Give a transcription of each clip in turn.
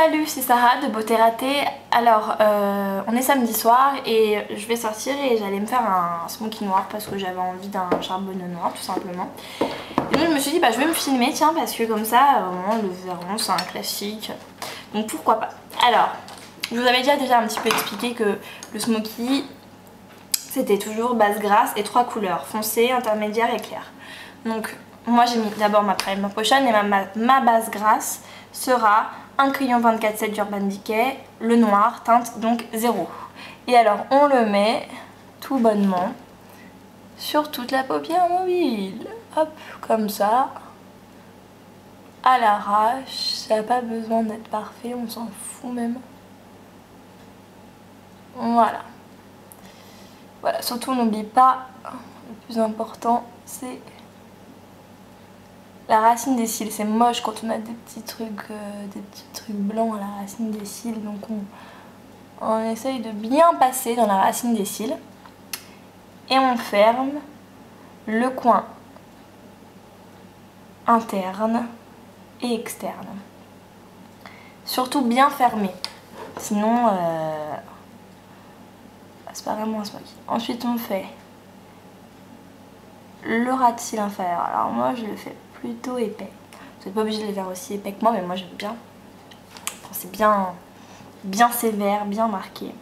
Salut, c'est Sarah de Beauté Ratée. Alors, on est samedi soir et je vais sortir et j'allais me faire un smoky noir parce que j'avais envie d'un charbonneux noir tout simplement. Et donc je me suis dit je vais me filmer tiens parce que comme ça, au moins le verron c'est un classique. Donc pourquoi pas. Alors, je vous avais déjà un petit peu expliqué que le smoky c'était toujours base grasse et 3 couleurs, foncé, intermédiaire et clair. Donc moi j'ai mis d'abord ma primer potion et ma base grasse sera un crayon 24/7 d'Urban Decay, le noir, teinte donc 0. Et alors on le met tout bonnement sur toute la paupière mobile. Hop, comme ça, à l'arrache, ça n'a pas besoin d'être parfait, on s'en fout même. Voilà. Voilà, surtout n'oublie pas, le plus important c'est la racine des cils. C'est moche quand on a des petits trucs blancs à la racine des cils, donc on essaye de bien passer dans la racine des cils et on ferme le coin interne et externe. Surtout bien fermé, sinon c'est pas vraiment un smoky. Ensuite on fait le ras de cils inférieur. Alors moi je le fais plutôt épais. Vous n'êtes pas obligé de le faire aussi épais que moi, mais moi j'aime bien. Enfin, c'est bien sévère, bien marqué.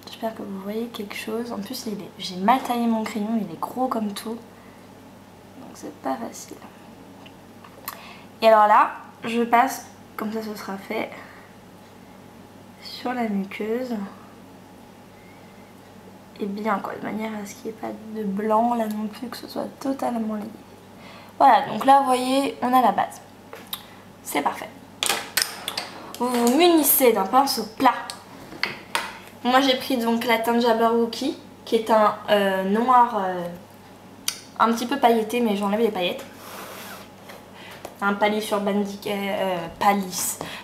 J'espère que vous voyez quelque chose. En plus j'ai mal taillé mon crayon, il est gros comme tout. Donc c'est pas facile. Et alors là, je passe, comme ça ce sera fait, sur la muqueuse. Et bien quoi, de manière à ce qu'il n'y ait pas de blanc là non plus, que ce soit totalement lié. Voilà, donc là vous voyez, on a la base. C'est parfait. Vous vous munissez d'un pinceau plat. Moi j'ai pris donc la teinte Jabberwocky, qui est un noir un petit peu pailleté, mais j'enlève les paillettes. Un Palette Urban Decay,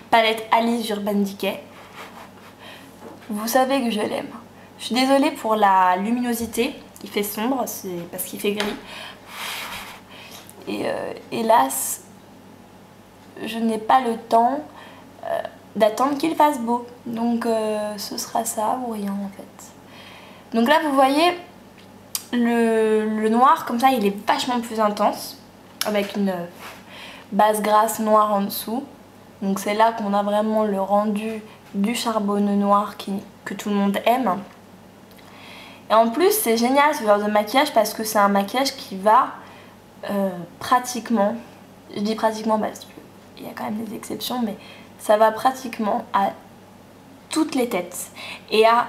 palette Alice Urban Decay. Vous savez que je l'aime. Je suis désolée pour la luminosité, il fait sombre, c'est parce qu'il fait gris. Et hélas, je n'ai pas le temps d'attendre qu'il fasse beau. Donc ce sera ça ou rien en fait. Donc là vous voyez, le noir comme ça il est vachement plus intense, avec une base grasse noire en dessous. Donc c'est là qu'on a vraiment le rendu du charbonneux noir que tout le monde aime. Et en plus c'est génial ce genre de maquillage parce que c'est un maquillage qui va pratiquement, je dis pratiquement parce qu'il y a quand même des exceptions, mais ça va pratiquement à toutes les têtes et à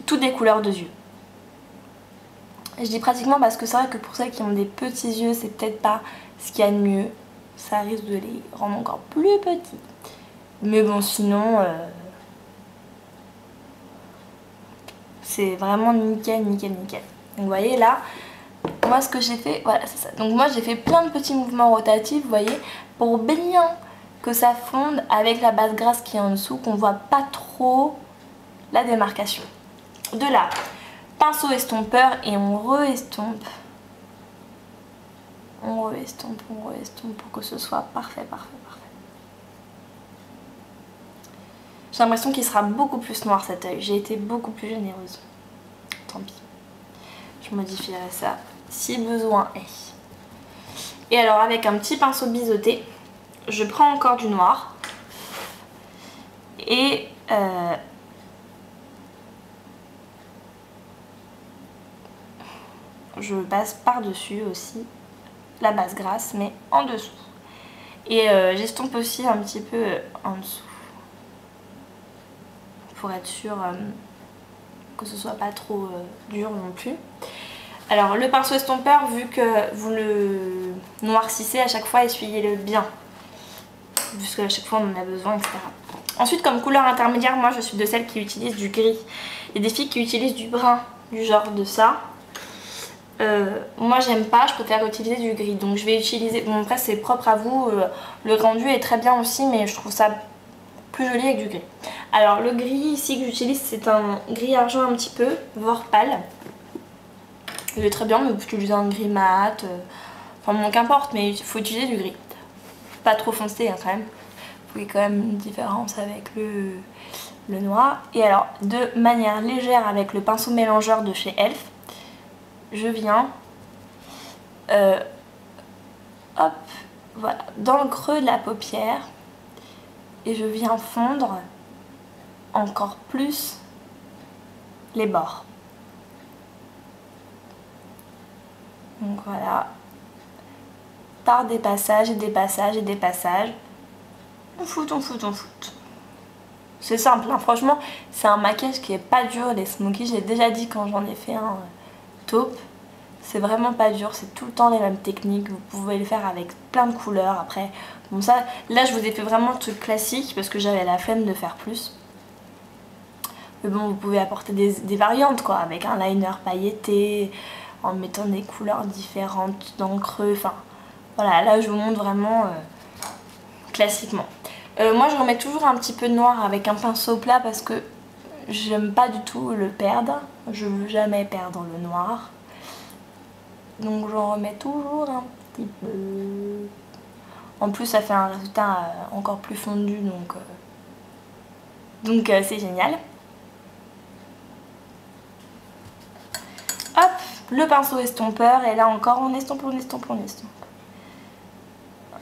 toutes les couleurs de yeux. Je dis pratiquement parce que c'est vrai que pour celles qui ont des petits yeux c'est peut-être pas ce qu'il y a de mieux, ça risque de les rendre encore plus petits. Mais bon sinon c'est vraiment nickel, nickel, nickel. Donc vous voyez là, moi ce que j'ai fait, voilà c'est ça. Donc moi j'ai fait plein de petits mouvements rotatifs, vous voyez, pour bien que ça fonde avec la base grasse qui est en dessous, qu'on voit pas trop la démarcation. De là, pinceau estompeur et on re-estompe. On re-estompe pour que ce soit parfait, parfait, parfait. J'ai l'impression qu'il sera beaucoup plus noir cet œil. J'ai été beaucoup plus généreuse. Tant pis. Je modifierai ça si besoin est. Et alors avec un petit pinceau biseauté, je prends encore du noir. Et je passe par-dessus aussi la base grasse, mais en dessous. Et j'estompe aussi un petit peu en dessous. Pour être sûr que ce soit pas trop dur non plus. Alors le pinceau estompeur, vu que vous le noircissez à chaque fois, essuyez-le bien. Puisque à chaque fois on en a besoin, etc. Ensuite comme couleur intermédiaire, moi je suis de celles qui utilisent du gris. Il y a des filles qui utilisent du brun, du genre de ça. Moi j'aime pas, je préfère utiliser du gris. Donc je vais utiliser, bon après c'est propre à vous, le rendu est très bien aussi, mais je trouve ça plus joli avec du gris. Alors le gris ici que j'utilise c'est un gris argent un petit peu, voire pâle. Il est très bien, mais vous pouvez utiliser un gris mat, enfin bon qu'importe, mais il faut utiliser du gris. pas trop foncé hein, quand même. Vous voyez quand même une différence avec le noir. Et alors de manière légère avec le pinceau mélangeur de chez Elf, je viens hop, voilà, dans le creux de la paupière et je viens fondre encore plus les bords. Donc voilà, par des passages et des passages et des passages, on fout, on fout, on fout. C'est simple, hein. Franchement, c'est un maquillage qui est pas dur, les smokies, j'ai déjà dit quand j'en ai fait un taupe. C'est vraiment pas dur, c'est tout le temps les mêmes techniques, vous pouvez le faire avec plein de couleurs après. Bon ça, là je vous ai fait vraiment le truc classique parce que j'avais la flemme de faire plus. Mais bon, vous pouvez apporter des variantes quoi, avec un liner pailleté, en mettant des couleurs différentes dans le creux, enfin voilà, là je vous montre vraiment classiquement. Moi je remets toujours un petit peu de noir avec un pinceau plat parce que j'aime pas du tout le perdre, je veux jamais perdre le noir. Donc j'en remets toujours un petit peu. En plus ça fait un résultat encore plus fondu donc c'est génial. Hop, le pinceau estompeur et là encore on estompe, on estompe, on estompe.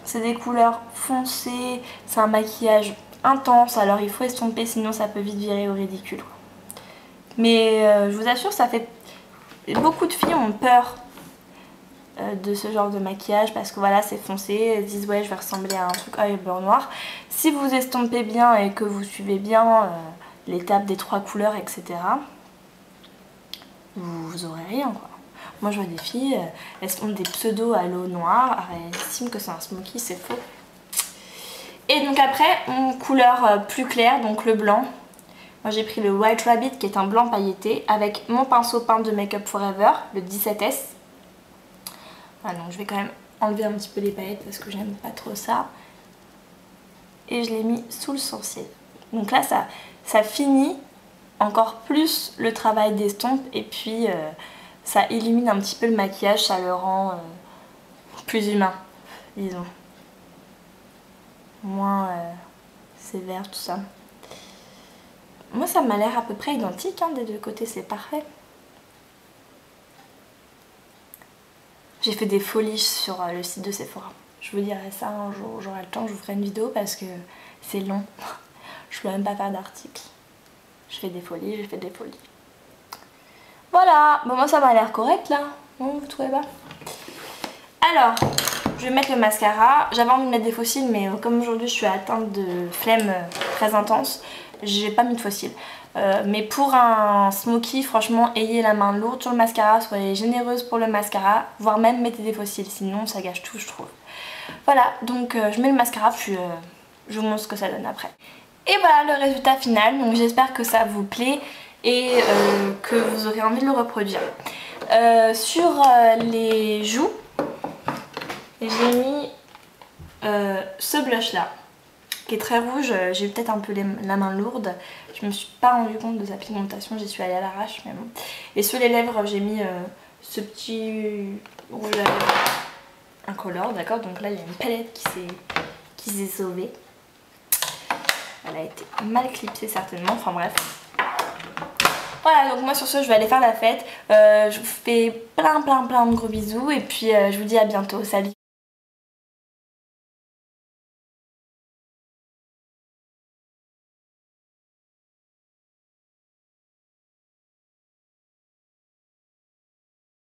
C'est des couleurs foncées, c'est un maquillage intense alors il faut estomper sinon ça peut vite virer au ridicule. Mais je vous assure ça fait... Beaucoup de filles ont peur de ce genre de maquillage parce que voilà c'est foncé, elles disent ouais je vais ressembler à un truc œil beurre noir. Si vous estompez bien et que vous suivez bien l'étape des 3 couleurs etc, vous aurez rien quoi. Moi je vois des filles, elles ont des pseudos à l'eau noire, elles estiment que c'est un smoky, c'est faux. Et donc après une couleur plus claire, donc le blanc. Moi j'ai pris le White Rabbit qui est un blanc pailleté avec mon pinceau peint de Make Up Forever, le 17S. Ah non, je vais quand même enlever un petit peu les paillettes parce que j'aime pas trop ça. Et je l'ai mis sous le sourcil. Donc là, ça finit encore plus le travail d'estompe et puis ça illumine un petit peu le maquillage, ça le rend plus humain, disons. Moins sévère, tout ça. Moi, ça m'a l'air à peu près identique, hein, des deux côtés, c'est parfait. J'ai fait des folies sur le site de Sephora. Je vous dirai ça un jour, j'aurai le temps, je vous ferai une vidéo parce que c'est long. Je peux même pas faire d'article. Je fais des folies, j'ai fait des folies. Voilà, bon moi ça m'a l'air correct là, non vous trouvez pas? Alors, je vais mettre le mascara. J'avais envie de mettre des faux cils mais comme aujourd'hui je suis atteinte de flemme très intense, j'ai pas mis de faux cils. Mais pour un smoky, franchement, ayez la main lourde sur le mascara, soyez généreuse pour le mascara, voire même mettez des faux cils, sinon ça gâche tout je trouve. Voilà, donc je mets le mascara puis je vous montre ce que ça donne après. Et voilà le résultat final, donc j'espère que ça vous plaît et que vous aurez envie de le reproduire. Sur les joues, j'ai mis ce blush là, qui est très rouge, j'ai peut-être un peu la main lourde, je me suis pas rendu compte de sa pigmentation, j'y suis allée à l'arrache mais bon. Et sur les lèvres j'ai mis ce petit rouge à lèvres incolore, d'accord, donc là il y a une palette qui s'est sauvée. Elle a été mal clipsée certainement, enfin bref. Voilà, donc moi sur ce je vais aller faire la fête, je vous fais plein de gros bisous et puis je vous dis à bientôt, salut.